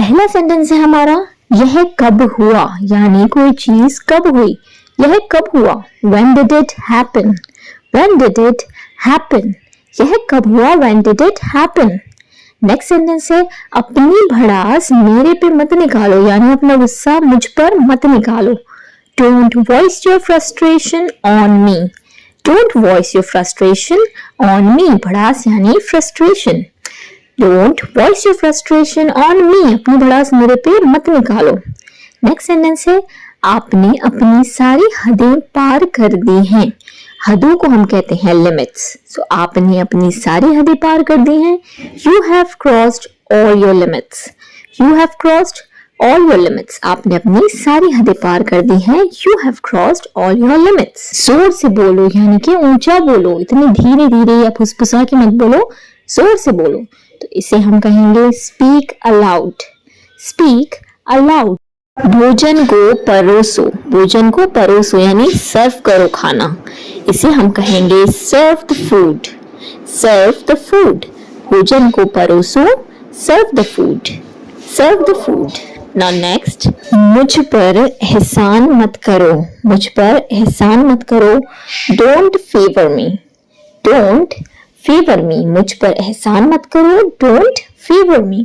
पहला सेंटेंस है हमारा यह कब हुआ, यानी कोई चीज कब हुई, यह कब हुआ। When did it happen? When did it happen? यह कब हुआ? When did it happen? Next sentence है अपनी भड़ास मेरे पे मत निकालो, यानी अपना गुस्सा मुझ पर मत निकालो। Don't voice your frustration on me. Don't voice your frustration on me. भड़ास यानी frustration. Don't voice your frustration on me. अपनी भड़ास मेरे पे मत निकालो। नेक्स्ट सेंटेंस है आपने अपनी सारी हदें पार कर दी हैं। हदों को हम कहते हैं लिमिट्स। सो आपने अपनी सारी हदें पार कर दी हैं। You have crossed all your limits. You have crossed all your limits. आपने अपनी सारी हदें पार कर दी हैं। You have crossed all your limits. जोर से बोलो, यानी कि ऊंचा बोलो, इतनी धीरे धीरे या फुसफुसा के मत बोलो, जोर से बोलो। तो इसे हम कहेंगे speak aloud. Speak aloud. भोजन को परोसो, भोजन को परोसो यानी सर्व करो खाना, इसे हम कहेंगे serve the food. Serve the food. भोजन को परोसो, serve the food. Serve the food. Now next, मुझ पर एहसान मत करो, मुझ पर एहसान मत करो। Don't favor me. Don't favor me. मुझ पर एहसान मत करो, don't favor me.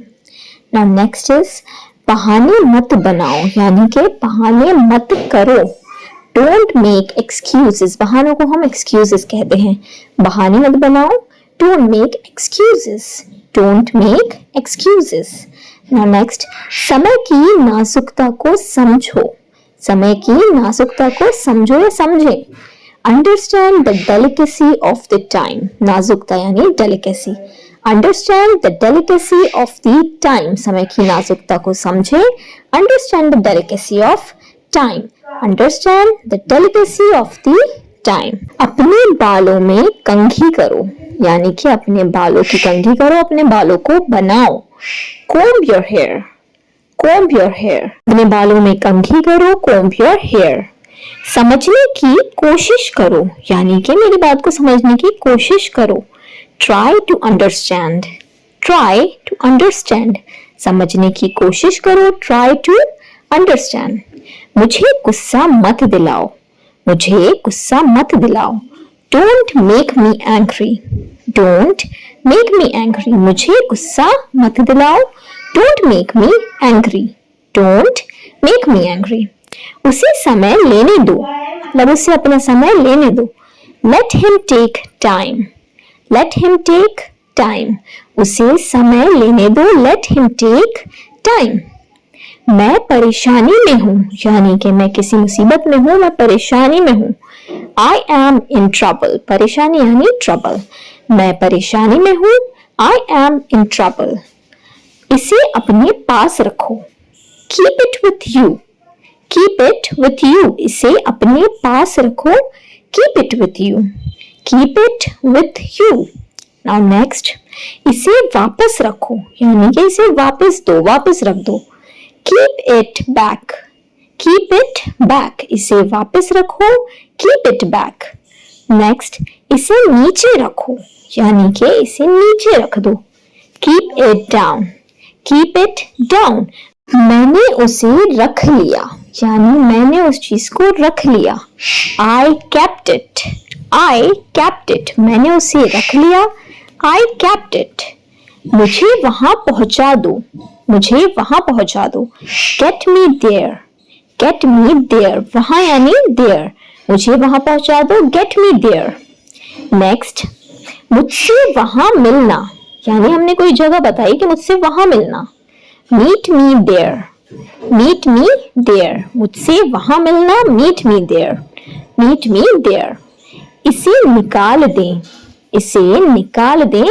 Now next is बहाने मत बनाओ, यानी कि बहाने मत करो। Don't make excuses. बहानों को हम excuses कहते हैं। बहाने मत बनाओ, don't make excuses. Don't make excuses. Now next, समय की नाजुकता को समझो, समय की नाजुकता को समझो या समझे। Understand the delicacy of the time. नाजुकता यानी delicacy. Understand the delicacy of the time. समय की नाजुकता को समझे। Understand the delicacy of time. Understand the delicacy of the time. अपने बालों में कंघी करो, यानी कि अपने बालों की कंघी करो, अपने बालों को बनाओ। Comb your hair. Comb your hair. अपने बालों में कंघी करो, comb your hair. समझने की कोशिश करो, यानी कि मेरी बात को समझने की कोशिश करो। Try to understand. Try to understand. समझने की कोशिश करो, try to understand. मुझे गुस्सा मत दिलाओ, मुझे गुस्सा मत दिलाओ। Don't make me angry. Don't make me angry. मुझे गुस्सा मत दिलाओ। Don't make me angry. Don't make me angry. उसे समय लेने दो, मतलब उसे अपना समय लेने दो। Let him take time. Let him take time. उसे समय लेने दो। Let him take time. मैं परेशानी में हूँ, यानी कि मैं किसी मुसीबत में हूँ, मैं परेशानी में हूँ। I am in trouble. परेशानी यानी trouble. मैं परेशानी में हूँ। I am in trouble. इसे अपने पास रखो। Keep it with you. Keep it with you. इसे अपने पास रखो। Keep it with you. Keep it with you. Now next, इसे वापस रखो, यानी कि इसे वापस दो, वापस रख दो। Keep it back. Keep it back. इसे वापस रखो। Keep it back. Next, इसे नीचे रखो, यानी कि इसे नीचे रख दो। Keep it down. Keep it down. मैंने उसे रख लिया, यानी मैंने उस चीज को रख लिया। I kept it. I kept it. मैंने उसे रख लिया। I kept it. मुझे वहां पहुंचा दो, मुझे वहां पहुंचा दो। Get me there. Get me there. वहां यानी there. मुझे वहां पहुंचा दो। Get me there. Next, मुझसे वहां मिलना, यानी हमने कोई जगह बताई कि मुझसे वहां मिलना। Meet me there. Meet me there. मुझसे वहां मिलना। Meet me there. Meet me there. इसे निकाल दें, इसे निकाल दें।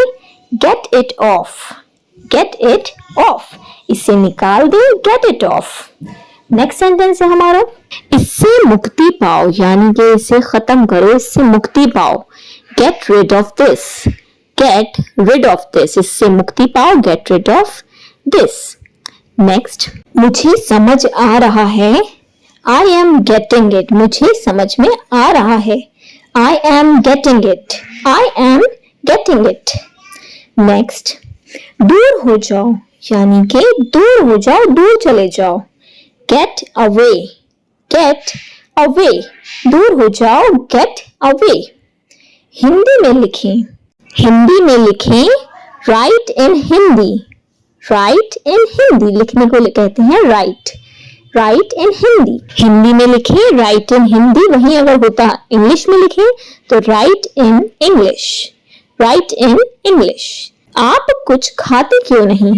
Get it off. Get it off. इसे निकाल दें। Get it off. Next sentence है हमारा इससे मुक्ति पाओ, यानी कि इसे खत्म करो, इससे मुक्ति पाओ। Get rid of this. Get rid of this. इससे मुक्ति पाओ। Get rid of this. Next, मुझे समझ आ रहा है। I am getting it. मुझे समझ में आ रहा है। I am getting it. I am getting it. Next, दूर हो जाओ, यानी कि दूर हो जाओ, दूर चले जाओ। गेट अवे, गेट अवे, दूर हो जाओ, गेट अवे। हिंदी में लिखें, हिंदी में लिखें, राइट इन हिंदी, राइट इन हिंदी, लिखने को कहते हैं राइट, राइट इन हिंदी। हिंदी में लिखें, राइट इन हिंदी। वहीं अगर होता इंग्लिश में लिखें तो right in English, right in English. आप कुछ खाते क्यों नहीं,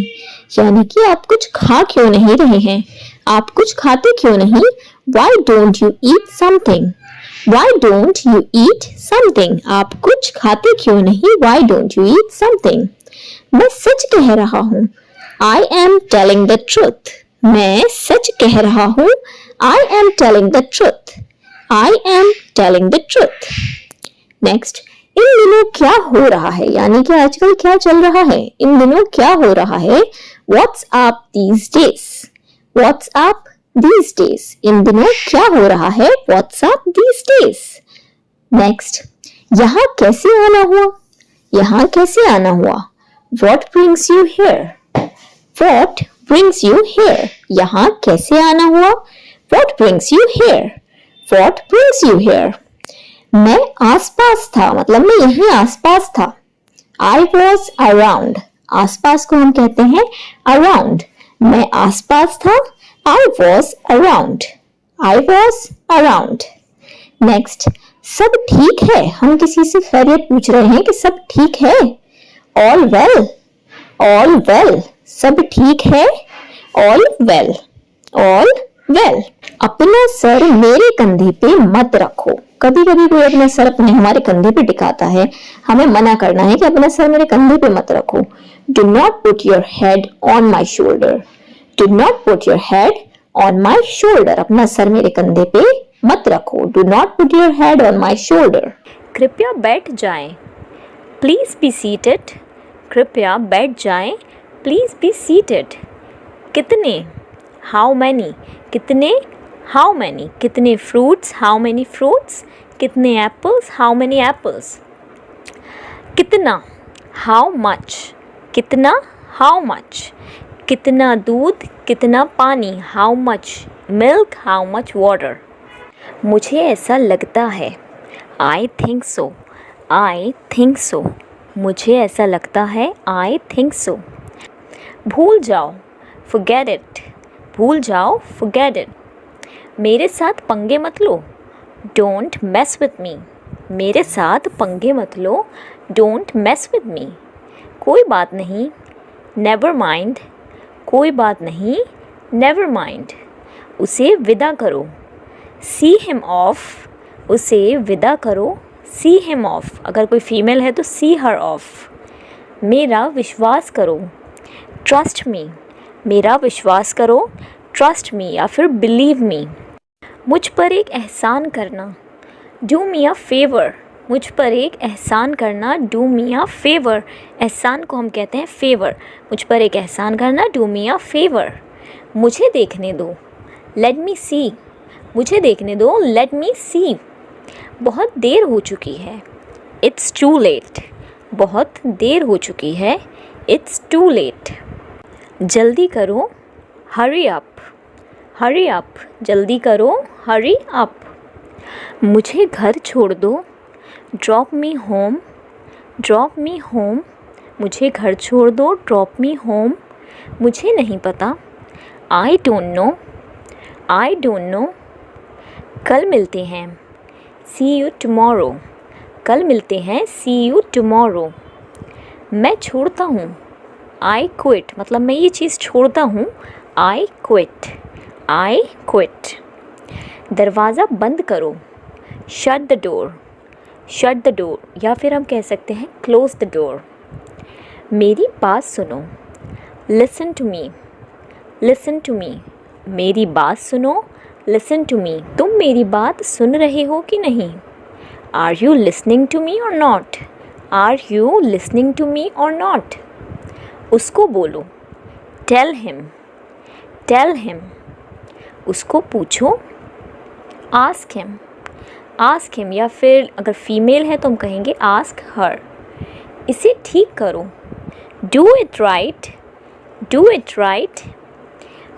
यानी कि आप कुछ खा क्यों नहीं रहे हैं, आप कुछ खाते क्यों नहीं। Why don't you eat something? Why don't you eat something? आप कुछ खाते क्यों नहीं। Why don't you eat something? मैं सच कह रहा हूँ, I am telling the truth. मैं सच कह रहा हूँ, I am telling the truth. I am telling the truth. Next, इन दिनों क्या हो रहा है, यानी कि आजकल क्या चल रहा है। इन दिनों क्या हो रहा है। What's up these days? What's up these days? इन दिनों क्या हो रहा है। What's up these days? Next, यहाँ कैसे आना हुआ, यहाँ कैसे आना हुआ। What brings you here? What brings you here? यहाँ कैसे आना हुआ। What brings you here? What brings you here? मैं आसपास था, मतलब मैं यहीं आसपास था। I was around. आसपास को हम कहते हैं around. मैं आसपास था, I was around. I was around. Next, सब ठीक है। हम किसी से खैरियत पूछ रहे हैं कि सब ठीक है। All well. All well. सब ठीक है। All well. All well. अपना सर मेरे कंधे पे मत रखो। कभी कभी कोई अपना सर अपने हमारे कंधे पे टिकाता है, हमें मना करना है कि अपना सर मेरे कंधे पे मत रखो। Do not put your head on my shoulder. Do not put your head on my shoulder. अपना सर मेरे कंधे पे मत रखो। Do not put your head on my shoulder. कृपया बैठ जाएं। Please be seated. कृपया बैठ जाएं। Please be seated. कितने, how many, कितने, how many, कितने fruits, how many fruits, कितने apples, how many apples, कितना, how much, कितना, how much, कितना दूध, कितना पानी, how much milk, how much water, मुझे ऐसा लगता है, I think so, I think so, मुझे ऐसा लगता है, I think so, भूल जाओ, forget it, भूल जाओ, forget it, मेरे साथ पंगे मत लो, don't mess with me, मेरे साथ पंगे मत लो, don't mess with me, कोई बात नहीं, never mind, कोई बात नहीं, never mind, उसे विदा करो, see him off, उसे विदा करो, see him off, अगर कोई फीमेल है तो see her off, मेरा विश्वास करो, trust me, मेरा विश्वास करो, trust me या फिर believe me, मुझ पर एक एहसान करना, do me a favor, मुझ पर एक एहसान करना, do me a favor, एहसान को हम कहते हैं favor, मुझ पर एक एहसान करना, do me a favor, मुझे देखने दो, let me see, मुझे देखने दो, let me see, बहुत देर हो चुकी है, it's too late, बहुत देर हो चुकी है, it's too late, जल्दी करो, hurry up, hurry up, जल्दी करो, hurry up, मुझे घर छोड़ दो, drop me home, drop me home, मुझे घर छोड़ दो, drop me home, मुझे नहीं पता, I don't know, I don't know, कल मिलते हैं, see you tomorrow, कल मिलते हैं, see you tomorrow, मैं छोड़ता हूँ, I quit, मतलब मैं ये चीज़ छोड़ता हूँ, I quit, I quit, दरवाज़ा बंद करो, shut the door, shut the door, या फिर हम कह सकते हैं close the door, मेरी बात सुनो, listen to me, listen to me, मेरी बात सुनो, listen to me, तुम मेरी बात सुन रहे हो कि नहीं, are you listening to me or not, are you listening to me or not, उसको बोलो, tell him, tell him, उसको पूछो, ask him, ask him, या फिर अगर फीमेल है तो हम कहेंगे ask her, इसे ठीक करो, do it right, do it right.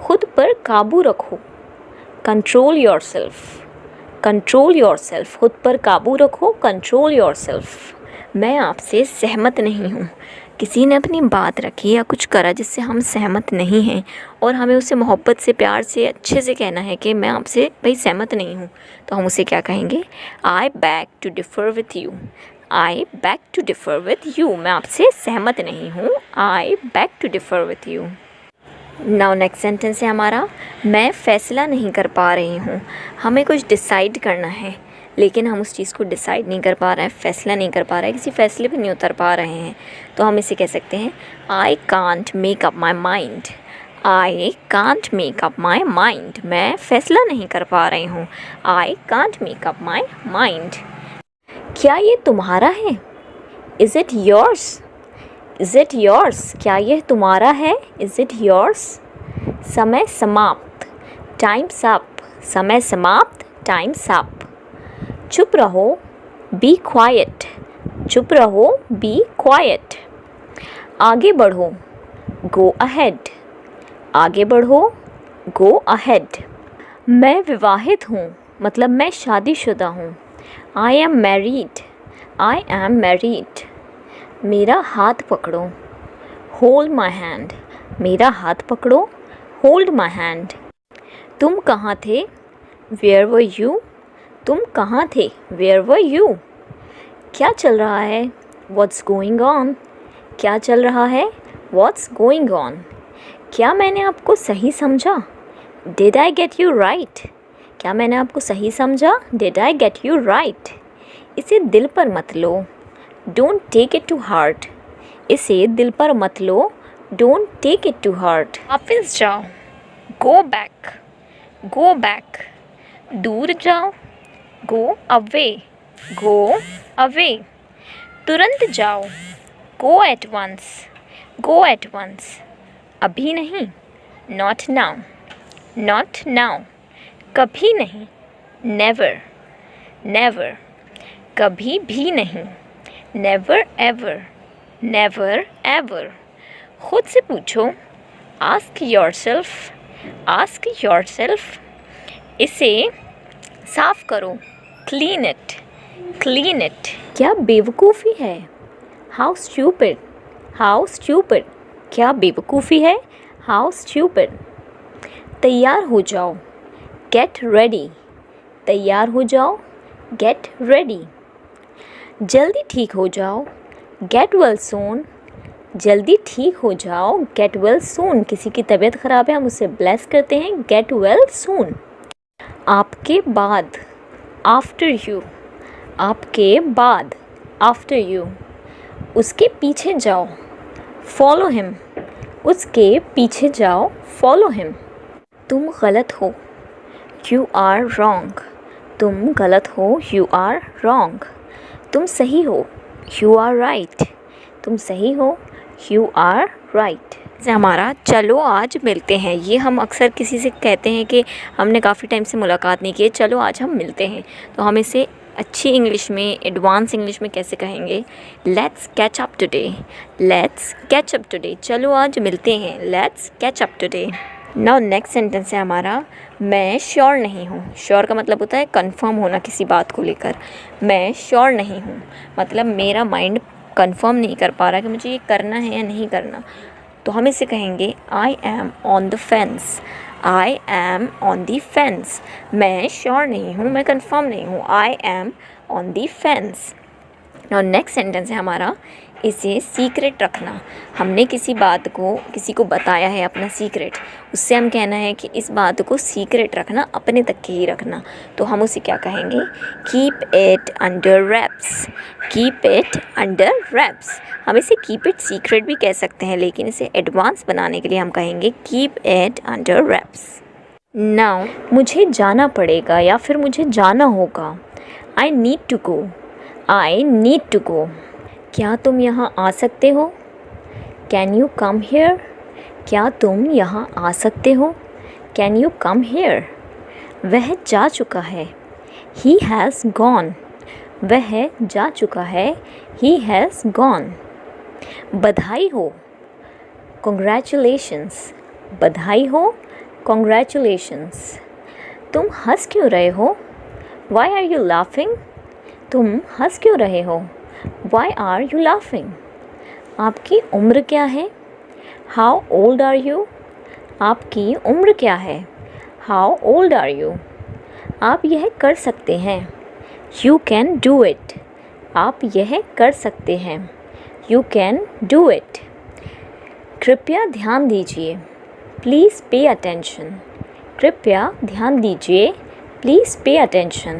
खुद पर काबू रखो, control your self, control your self. खुद पर काबू रखो, कंट्रोल योर सेल्फ। मैं आपसे सहमत नहीं हूँ। किसी ने अपनी बात रखी या कुछ करा जिससे हम सहमत नहीं हैं और हमें उसे मोहब्बत से, प्यार से, अच्छे से कहना है कि मैं आपसे भाई सहमत नहीं हूँ, तो हम उसे क्या कहेंगे? I beg to differ with you. I beg to differ with you. मैं आपसे सहमत नहीं हूँ। I beg to differ with you. Now next sentence है हमारा, मैं फ़ैसला नहीं कर पा रही हूँ। हमें कुछ डिसाइड करना है लेकिन हम उस चीज़ को डिसाइड नहीं कर पा रहे हैं, फ़ैसला नहीं कर पा रहे हैं, किसी फ़ैसले पे नहीं उतर पा रहे हैं, तो हम इसे कह सकते हैं I can't make up my mind. I can't make up my mind. मैं फ़ैसला नहीं कर पा रही हूँ। I can't make up my mind. क्या ये तुम्हारा है? Is it yours? Is it yours? क्या यह तुम्हारा है? Is it yours? समय समाप्त, टाइम्स अप। समय समाप्त, टाइम्स अप। चुप रहो, बी क्वाइट। चुप रहो, बी क्वाइट। आगे बढ़ो, गो अहेड। आगे बढ़ो, गो अहेड। मैं विवाहित हूँ, मतलब मैं शादीशुदा हूँ। I am married. I am married. मेरा हाथ पकड़ो, होल्ड माई हैंड। मेरा हाथ पकड़ो, होल्ड माई हैंड। तुम कहाँ थे? Where were you? तुम कहाँ थे? Where were you? क्या चल रहा है? What's going on? क्या चल रहा है? What's going on? क्या मैंने आपको सही समझा? Did I get you right? क्या मैंने आपको सही समझा? Did I get you right? इसे दिल पर मत लो, don't take it to heart. इसे दिल पर मत लो, don't take it to heart. वापस जाओ, गो बैक। Go back. दूर जाओ, गो अवे। गो अवे। तुरंत जाओ, go at once. Go at once. अभी नहीं, नॉट नाउ। Not now. कभी नहीं, नेवर। नेवर। कभी भी नहीं, नेवर एवर। Never ever. खुद से पूछो, आस्क योरसेल्फ। Ask yourself. इसे साफ करो, क्लीन इट। Clean it. क्या बेवकूफ़ी है? How stupid. How stupid. क्या बेवकूफ़ी है? How stupid. तैयार हो जाओ, गेट रेडी। तैयार हो जाओ, गेट रेडी। जल्दी ठीक हो जाओ, गेट वेल सून। जल्दी ठीक हो जाओ, गेट वेल सून। किसी की तबीयत ख़राब है, हम उसे ब्लेस करते हैं, गेट वेल सून। आपके बाद, आफ्टर यू। आपके बाद, आफ्टर यू। उसके पीछे जाओ, फॉलो हिम। उसके पीछे जाओ, फॉलो हिम। तुम गलत हो, यू आर रॉन्ग। तुम गलत हो, यू आर रॉन्ग। तुम सही हो, यू आर राइट। तुम सही हो, यू आर राइट। जैसे हमारा चलो आज मिलते हैं, ये हम अक्सर किसी से कहते हैं कि हमने काफ़ी टाइम से मुलाकात नहीं की, चलो आज हम मिलते हैं, तो हम इसे अच्छी इंग्लिश में, एडवांस इंग्लिश में कैसे कहेंगे? Let's catch up today. Let's catch up today. चलो आज मिलते हैं, let's catch up today. Now next sentence है हमारा, मैं श्योर नहीं हूँ। श्योर का मतलब होता है कंफर्म होना किसी बात को लेकर। मैं श्योर नहीं हूँ, मतलब मेरा माइंड कंफर्म नहीं कर पा रहा कि मुझे ये करना है या नहीं करना, तो हम इसे कहेंगे I am on the fence. I am on the fence. मैं श्योर नहीं हूँ, मैं कंफर्म नहीं हूँ। I M on the fence. और नेक्स्ट सेंटेंस है हमारा, इसे सीक्रेट रखना। हमने किसी बात को किसी को बताया है, अपना सीक्रेट, उससे हम कहना है कि इस बात को सीक्रेट रखना, अपने तक के ही रखना, तो हम उसे क्या कहेंगे? Keep it under raps. Keep it under raps. हम इसे कीप इट सीक्रेट भी कह सकते हैं, लेकिन इसे एडवांस बनाने के लिए हम कहेंगे keep it under wraps. Now मुझे जाना पड़ेगा या फिर मुझे जाना होगा। I need to go. I need to go. क्या तुम यहाँ आ सकते हो? Can you come here. क्या तुम यहाँ आ सकते हो? Can you come here. वह जा चुका है। He has gone. वह जा चुका है। He has gone. बधाई हो। Congratulations, बधाई हो, Congratulations. तुम हंस क्यों रहे हो? Why are you laughing? तुम हंस क्यों रहे हो? Why are you laughing? आपकी उम्र क्या है? How old are you? आपकी उम्र क्या है? How old are you? आप यह कर सकते हैं। You can do it. आप यह कर सकते हैं। You can do it. कृपया ध्यान दीजिए। Please pay attention. कृपया ध्यान दीजिए। Please pay attention.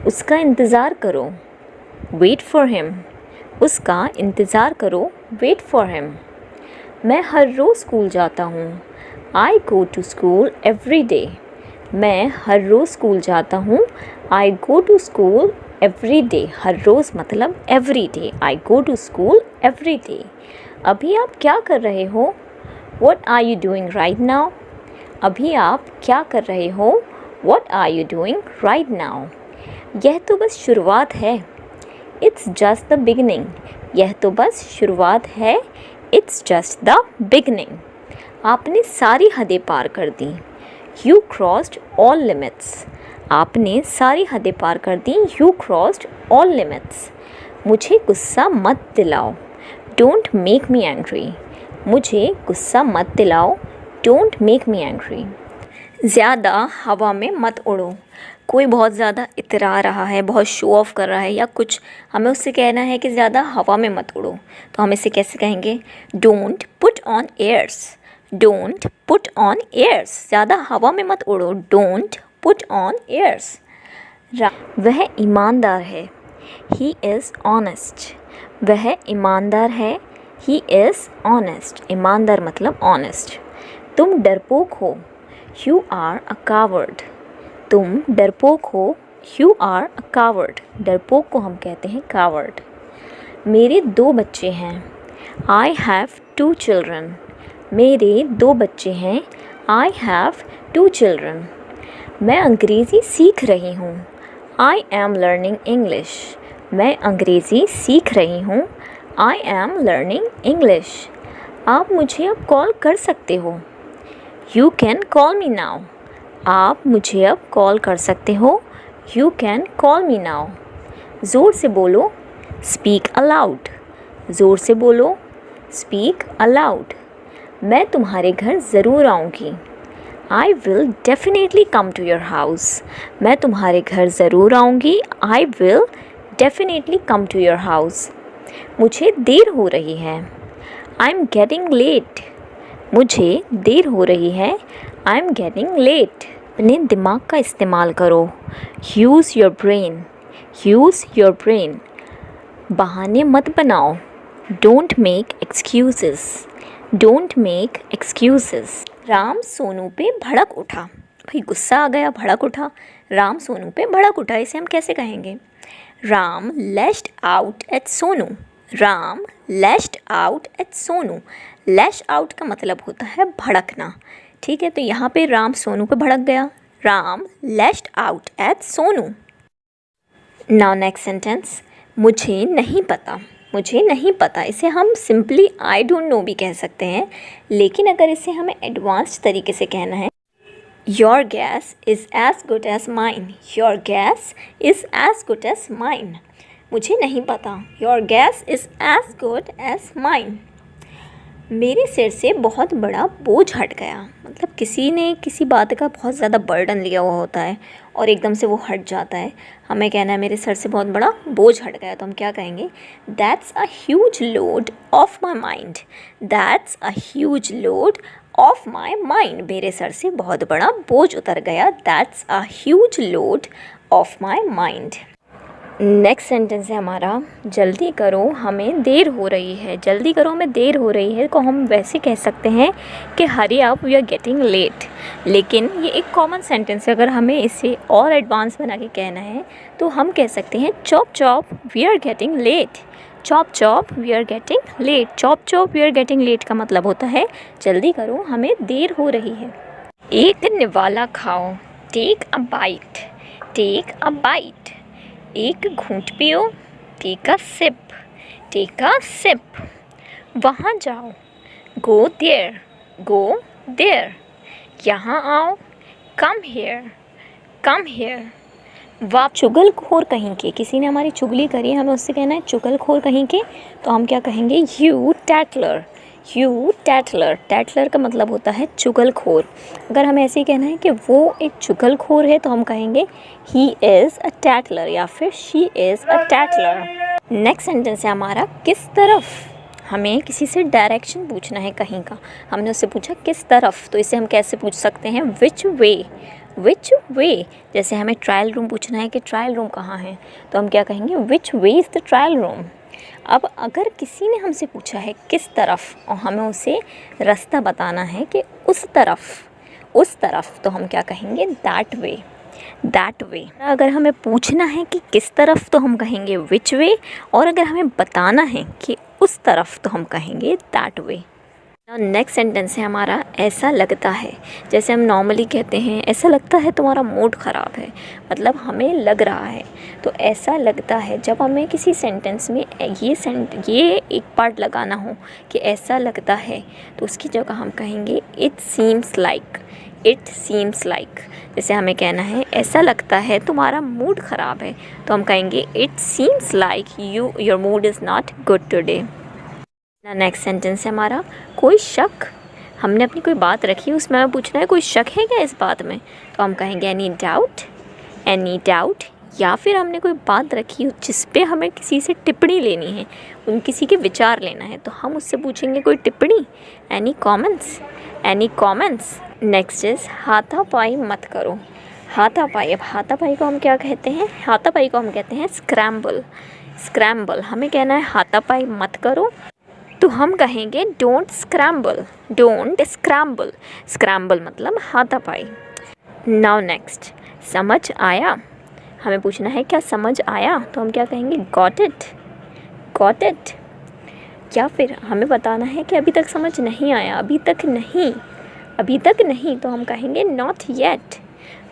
उसका इंतज़ार करो। Wait for him. उसका इंतज़ार करो। Wait for him. मैं हर रोज़ स्कूल जाता हूँ। I go to school every day. मैं हर रोज़ स्कूल जाता हूँ। I go to school every day. हर रोज़ मतलब every day. I go to school every day. अभी आप क्या कर रहे हो? What are you doing right now? अभी आप क्या कर रहे हो? What are you doing right now? यह तो बस शुरुआत है। It's just the beginning. यह तो बस शुरुआत है। It's just the beginning. आपने सारी हदें पार कर दी। You crossed all limits. आपने सारी हदें पार कर दी। You crossed all limits. मुझे गुस्सा मत दिलाओ। Don't make me angry. मुझे गुस्सा मत दिलाओ। Don't make me angry. ज़्यादा हवा में मत उड़ो। कोई बहुत ज़्यादा इतरा रहा है, बहुत शो ऑफ कर रहा है या कुछ, हमें उससे कहना है कि ज़्यादा हवा में मत उड़ो, तो हम इसे कैसे कहेंगे? Don't put on airs. Don't put on airs. ज़्यादा हवा में मत उड़ो. Don't put on airs. वह ईमानदार है. He is honest. वह ईमानदार है. He is honest. ईमानदार मतलब ऑनेस्ट. तुम डरपोक हो. You are a coward. तुम डरपोक हो. You are a coward. डरपोक को हम कहते हैं कावर्ड. मेरे 2 बच्चे हैं. I have 2 children. मेरे 2 बच्चे हैं. I have 2 children. मैं अंग्रेज़ी सीख रही हूँ. I am learning English. मैं अंग्रेज़ी सीख रही हूँ. I am learning English. आप मुझे अब कॉल कर सकते हो. You can call me now. आप मुझे अब कॉल कर सकते हो. You can call me now. ज़ोर से बोलो. Speak allowed. ज़ोर से बोलो. Speak allowed. मैं तुम्हारे घर ज़रूर आऊँगी. I will definitely come to your house. मैं तुम्हारे घर ज़रूर आऊँगी. I will definitely come to your house. मुझे देर हो रही है. I am getting late. मुझे देर हो रही है. I am getting late. अपने दिमाग का इस्तेमाल करो. Use your brain. Use your brain. बहाने मत बनाओ. Don't make excuses. Don't make excuses. Ram Sonu पे भड़क उठा. भाई गुस्सा आ गया, भड़क उठा. राम सोनू पे भड़क उठा, इसे हम कैसे कहेंगे? Ram lashed out at Sonu. Ram lashed out at Sonu. Lash out का मतलब होता है भड़कना. ठीक है, तो यहाँ पे राम सोनू पे भड़क गया. Ram lashed out at Sonu. Now next sentence. मुझे नहीं पता. मुझे नहीं पता, इसे हम सिंपली आई डोंट नो भी कह सकते हैं, लेकिन अगर इसे हमें एडवांस्ड तरीके से कहना है, your guess is as good as mine. Your guess is as good as mine. मुझे नहीं पता. Your guess is as good as mine. मेरे सिर से बहुत बड़ा बोझ हट गया. मतलब किसी ने किसी बात का बहुत ज़्यादा बर्डन लिया हुआ होता है और एकदम से वो हट जाता है. हमें कहना है मेरे सर से बहुत बड़ा बोझ हट गया, तो हम क्या कहेंगे? That's a huge load of my mind. That's a huge load of my mind. मेरे सर से बहुत बड़ा बोझ उतर गया. That's a huge load of my mind. Next sentence है हमारा, जल्दी करो हमें देर हो रही है. जल्दी करो हमें देर हो रही है को हम वैसे कह सकते हैं कि hurry up we are getting late. लेकिन ये एक कॉमन सेंटेंस है. अगर हमें इसे और एडवांस बना के कहना है तो हम कह सकते हैं chop chop we are getting late. Chop chop we are getting late. Chop chop we are getting late का मतलब होता है जल्दी करो हमें देर हो रही है. एक निवाला खाओ. Take a bite. Take a bite. एक घूंट पियो. Take a sip. Take a sip. वहाँ जाओ. Go there. Go there. यहाँ आओ. Come here. Come here. वाह, चुगलखोर कहीं के, किसी ने हमारी चुगली करी, हमें उससे कहना है चुगलखोर कहीं के, तो हम क्या कहेंगे? यू टैटलर. यू टैटलर. टैटलर का मतलब होता है चुगलखोर. अगर हमें ऐसे ही कहना है कि वो एक चुगलखोर है तो हम कहेंगे ही इज़ अ टैटलर या फिर she is a tattler. Next sentence है हमारा किस तरफ. हमें किसी से डायरेक्शन पूछना है कहीं का. हमने उससे पूछा किस तरफ, तो इसे हम कैसे पूछ सकते हैं? विच वे. विच वे. जैसे हमें ट्रायल रूम पूछना है कि ट्रायल रूम कहाँ है, तो हम क्या कहेंगे? Which way is the trial room. अब अगर किसी ने हमसे पूछा है किस तरफ और हमें उसे रास्ता बताना है कि उस तरफ, तो हम क्या कहेंगे? That way. That way. अगर हमें पूछना है कि किस तरफ, तो हम कहेंगे विच वे, और अगर हमें बताना है कि उस तरफ, तो हम कहेंगे दैट वे. नेक्स्ट सेंटेंस है हमारा ऐसा लगता है. जैसे हम नॉर्मली कहते हैं ऐसा लगता है तुम्हारा मूड ख़राब है, मतलब हमें लग रहा है. तो ऐसा लगता है, जब हमें किसी सेंटेंस में ये एक पार्ट लगाना हो कि ऐसा लगता है, तो उसकी जगह हम कहेंगे it seems like. It seems like. जैसे हमें कहना है ऐसा लगता है तुम्हारा मूड ख़राब है, तो हम कहेंगे it seems like your mood is not good today. Next sentence है हमारा कोई शक. हमने अपनी कोई बात रखी, उसमें हमें पूछना है कोई शक है क्या इस बात में, तो हम कहेंगे एनी डाउट. Any doubt. या फिर हमने कोई बात रखी जिस पे हमें किसी से टिप्पणी लेनी है, किसी के विचार लेना है, तो हम उससे पूछेंगे कोई टिप्पणी. Any comments. Any comments. Next is हाथापाई मत करो. हाथापाई. अब हाथापाई को हम क्या कहते हैं? हाथापाई को हम कहते हैं स्क्रैम्बल. स्क्रैम्बल. हमें कहना है हाथापाई मत करो, तो हम कहेंगे don't scramble. Don't scramble. Scramble मतलब हाथापाई. नाउ नेक्स्ट, समझ आया. हमें पूछना है क्या समझ आया, तो हम क्या कहेंगे? Got it. Got it. या फिर हमें बताना है कि अभी तक समझ नहीं आया, अभी तक नहीं, अभी तक नहीं, तो हम कहेंगे नॉट येट.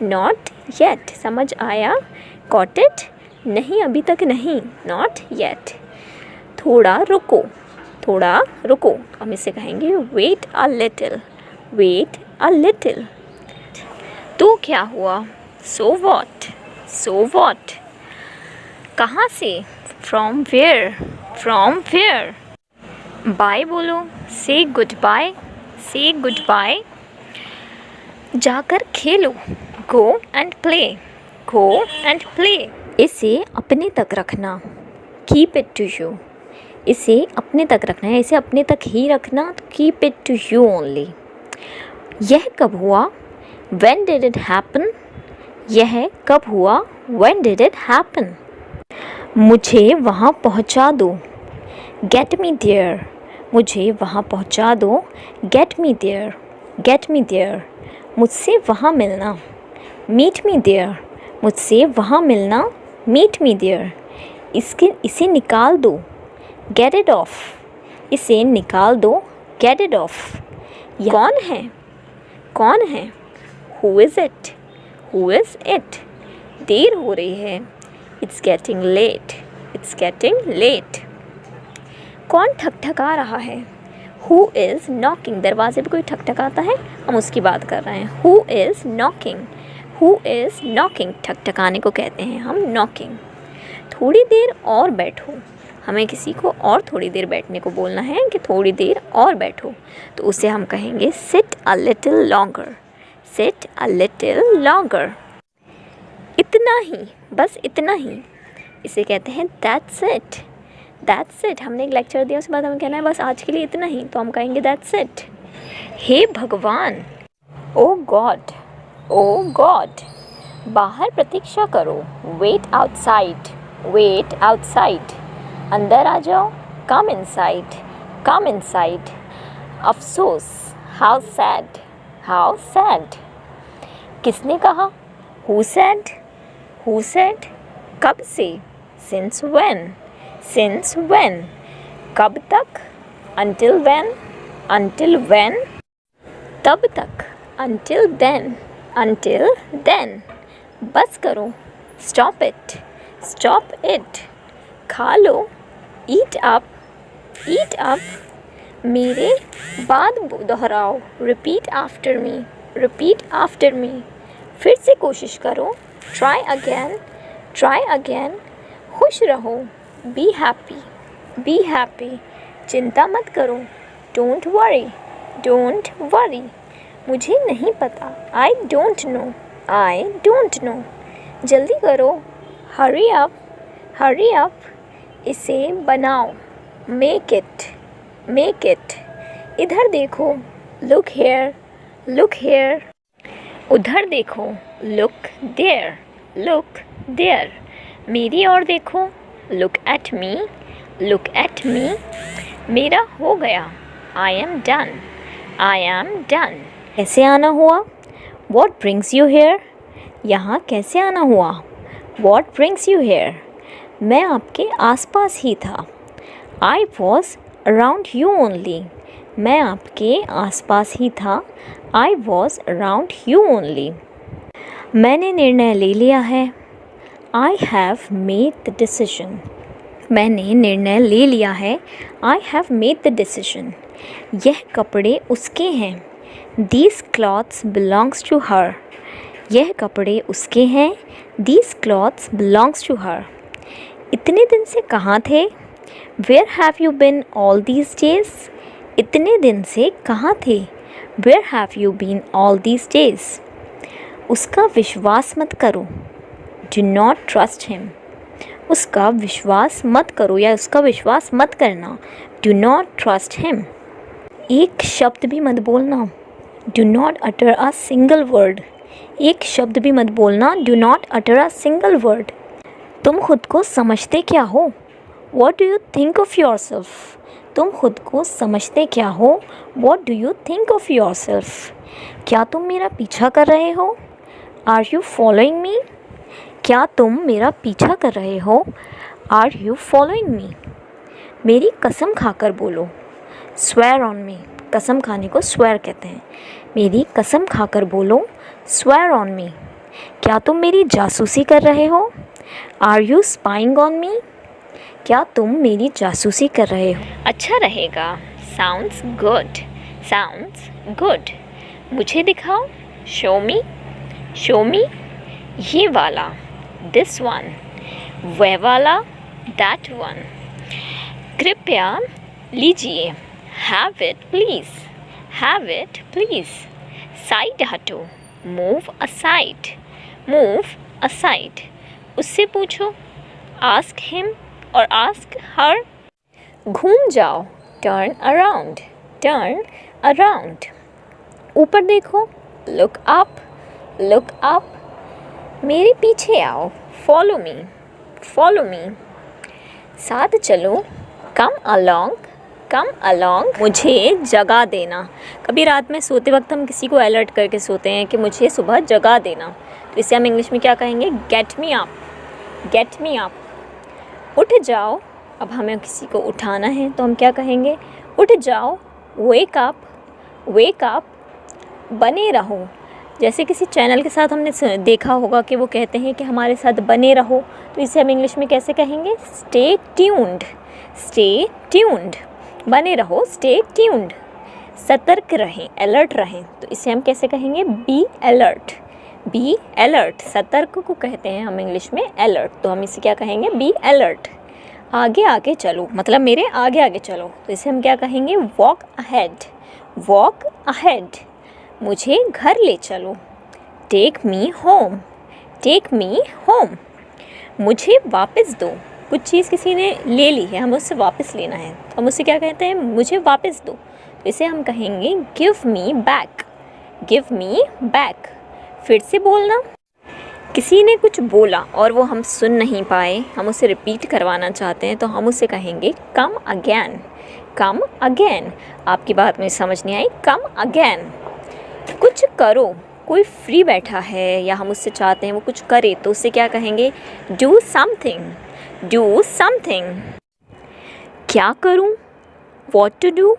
Not yet. समझ आया. Got it. नहीं, अभी तक नहीं. Not yet. थोड़ा रुको. थोड़ा रुको. हम इसे कहेंगे wait a little. Wait a little. तो क्या हुआ? So what. So what. कहाँ से? From where. From where. बाय बोलो. Say goodbye. Say goodbye. जाकर खेलो. Go and play. Go and play. इसे अपने तक रखना. Keep it to you. इसे अपने तक रखना है, इसे अपने तक ही रखना, तो keep it to you only. यह कब हुआ? When did it happen? यह कब हुआ? When did it happen? मुझे वहाँ पहुँचा दो. Get me there. मुझे वहाँ पहुँचा दो. Get me there. Get me there. मुझसे वहाँ मिलना. Meet me there. मुझसे वहाँ मिलना. Meet me there. इसे निकाल दो. Get it off. इसे निकाल दो. Get it off. कौन है? कौन है? Who is it? Who is it? देर हो रही है. It's getting late. It's getting late. कौन ठकठका रहा है? Who is knocking? दरवाजे पे कोई ठकठकाता है, हम उसकी बात कर रहे हैं. Who is knocking? Who is knocking? ठकठकाने को कहते हैं हम knocking. थोड़ी देर और बैठो. हमें किसी को और थोड़ी देर बैठने को बोलना है कि थोड़ी देर और बैठो, तो उसे हम कहेंगे sit a little longer. Sit a little longer. इतना ही, बस इतना ही, इसे कहते हैं that's it. That's it. हमने एक लेक्चर दिया, उसके बाद हमें कहना है बस आज के लिए इतना ही, तो हम कहेंगे that's it. हे भगवान. Oh God. Oh God. बाहर प्रतीक्षा करो. Wait outside. Wait outside. अंदर आ जाओ. Come inside. Come inside. अफसोस. How sad. How sad. किसने कहा? Who said? Who said? कब से? Since when? Since when? कब तक? Until when? Until when? तब तक. Until then. Until then. बस करो. Stop it. Stop it. खा लो. Eat up. Eat up. मेरे बाद दोहराओ, repeat after me, repeat after me. फिर से कोशिश करो, ट्राई अगेन, ट्राई अगेन। खुश रहो, बी हैप्पी, बी हैप्पी। चिंता मत करो, डोंट वरी, डोंट वरी। मुझे नहीं पता, I don't know, I don't know. जल्दी करो, हरी अप, हरी अप। इसे बनाओ, मेक इट, मेक इट। इधर देखो, लुक हेयर, लुक हेयर। उधर देखो, लुक देयर, लुक देयर। मेरी ओर देखो, look at me, look at me. मेरा हो गया, I am done, I am done. कैसे आना हुआ? What brings you here? यहाँ कैसे आना हुआ? What brings you here? मैं आपके आसपास ही था। I was around you only. मैं आपके आसपास ही था। I was around you only. मैंने निर्णय ले लिया है। I have made the decision. मैंने निर्णय ले लिया है। I have made the decision. यह कपड़े उसके हैं। These clothes belongs to her. यह कपड़े उसके हैं। These clothes belongs to her. इतने दिन से कहाँ थे? Where have you been all these days? इतने दिन से कहाँ थे? Where have you been all these days? उसका विश्वास मत करो। Do not trust him. उसका विश्वास मत करो या उसका विश्वास मत करना। Do not trust him. एक शब्द भी मत बोलना। Do not utter a single word. एक शब्द भी मत बोलना। Do not utter a single word. तुम खुद को समझते क्या हो? What do you think of yourself? तुम खुद को समझते क्या हो? What do you think of yourself? क्या तुम मेरा पीछा कर रहे हो? Are you following me? क्या तुम मेरा पीछा कर रहे हो? Are you following me? मेरी कसम खाकर बोलो। Swear on me. कसम खाने को swear कहते हैं। मेरी कसम खाकर बोलो। Swear on me. क्या तुम मेरी जासूसी कर रहे हो? Are you spying on me? क्या तुम मेरी जासूसी कर रहे हो? अच्छा रहेगा। Sounds good. Sounds good. मुझे दिखाओ। Show me. Show me. ये वाला। This one. वह वाला। That one. कृपया लीजिए। Have it please. Have it please. Side हटो। Move aside. Move aside. उससे पूछो। Ask him और ask her. घूम जाओ। Turn around. Turn around. ऊपर देखो। Look up. Look up. मेरे पीछे आओ। Follow me. Follow me. साथ चलो। Come along. Come along. मुझे जगा देना। कभी रात में सोते वक्त हम किसी को अलर्ट करके सोते हैं कि मुझे सुबह जगा देना, तो इसे हम इंग्लिश में क्या कहेंगे? Get me up. Get me up. उठ जाओ। अब हमें किसी को उठाना है तो हम क्या कहेंगे? उठ जाओ। Wake up. Wake up. बने रहो। जैसे किसी चैनल के साथ हमने देखा होगा कि वो कहते हैं कि हमारे साथ बने रहो, तो इसे हम इंग्लिश में कैसे कहेंगे? Stay tuned. Stay tuned. बने रहो। Stay tuned. सतर्क रहें, अलर्ट रहें, तो इसे हम कैसे कहेंगे? Be alert. Be alert. सतर्क को कहते हैं हम इंग्लिश में अलर्ट, तो हम इसे क्या कहेंगे? Be alert. आगे आगे चलो, मतलब मेरे आगे आगे चलो, तो इसे हम क्या कहेंगे? Walk ahead. Walk ahead. मुझे घर ले चलो। Take me home. Take me home. मुझे वापस दो। कुछ चीज़ किसी ने ले ली है, हमें उससे वापस लेना है, तो हम उससे क्या कहते हैं? मुझे वापस दो, तो इसे हम कहेंगे Give me back. Give me back. फिर से बोलना। किसी ने कुछ बोला और वो हम सुन नहीं पाए, हम उसे रिपीट करवाना चाहते हैं, तो हम उसे कहेंगे Come again. Come again. आपकी बात मुझे समझ नहीं आई। Come again. कुछ करो। कोई फ्री बैठा है या हम उससे चाहते हैं वो कुछ करे, तो उससे क्या कहेंगे? Do something. Do something. क्या करूं? What to do.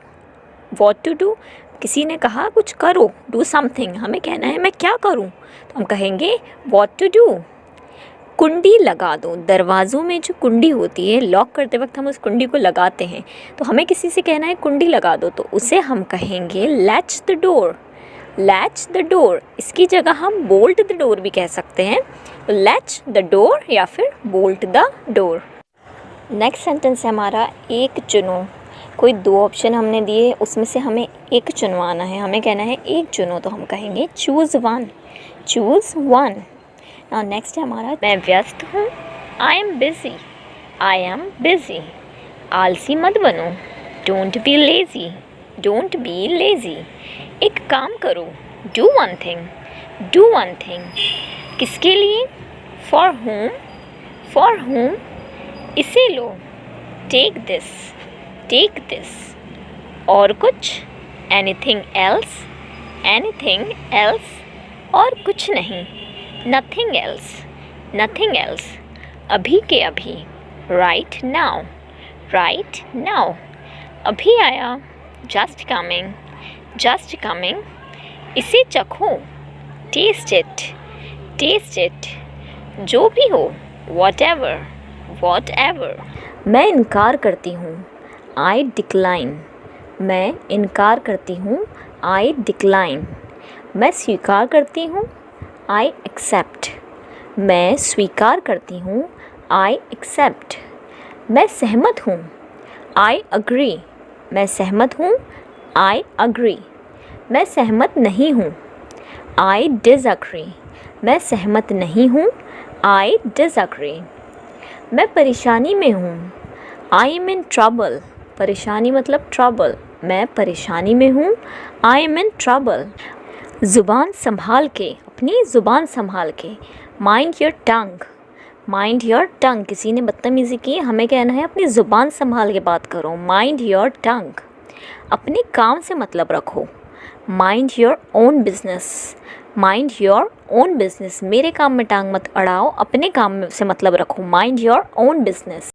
What to do. किसी ने कहा कुछ करो, do something, हमें कहना है मैं क्या करूं, तो हम कहेंगे what to do. कुंडी लगा दो। दरवाज़ों में जो कुंडी होती है, लॉक करते वक्त हम उस कुंडी को लगाते हैं, तो हमें किसी से कहना है कुंडी लगा दो, तो उसे हम कहेंगे latch the door. Latch the door, इसकी जगह हम बोल्ट द डोर भी कह सकते हैं। तो लैच द डोर या फिर bolt the door. Next sentence है हमारा एक चुनो। कोई दो ऑप्शन हमने दिए, उसमें से हमें एक चुनवाना है। हमें कहना है एक चुनो, तो हम कहेंगे चूज़ वन। Choose one. और नेक्स्ट है हमारा मैं व्यस्त हूँ। I am busy. I am busy. आलसी मत बनो। Don't be lazy. Don't be lazy. एक काम करो। Do one thing. Do one thing. किसके लिए? For home. For home. इसे लो। Take this. Take this. और कुछ? Anything else. Anything else. और कुछ नहीं। Nothing else. Nothing else. अभी के अभी। Right now. Right now. अभी आया। Just coming. Just coming. इसे चखो। Taste it. Taste it. जो भी हो। whatever। whatever। मैं इनकार करती हूँ। I decline. मैं इनकार करती हूँ। I decline. मैं स्वीकार करती हूँ। I accept. मैं स्वीकार करती हूँ। I accept. मैं सहमत हूँ। I agree. मैं सहमत हूँ। I agree. मैं सहमत नहीं हूँ। I disagree. मैं सहमत नहीं हूँ। I disagree. मैं परेशानी में हूँ। I M in trouble. परेशानी मतलब ट्रबल। मैं परेशानी में हूँ। I M in trouble. ज़ुबान संभाल के, अपनी ज़ुबान संभाल के। Mind your tongue. Mind your tongue. किसी ने बदतमीज़ी की, हमें कहना है अपनी ज़ुबान संभाल के बात करो। Mind your tongue. अपने काम से मतलब रखो। Mind your own business. Mind your own business. मेरे काम में टांग मत अड़ाओ, अपने काम से मतलब रखो। Mind your own business.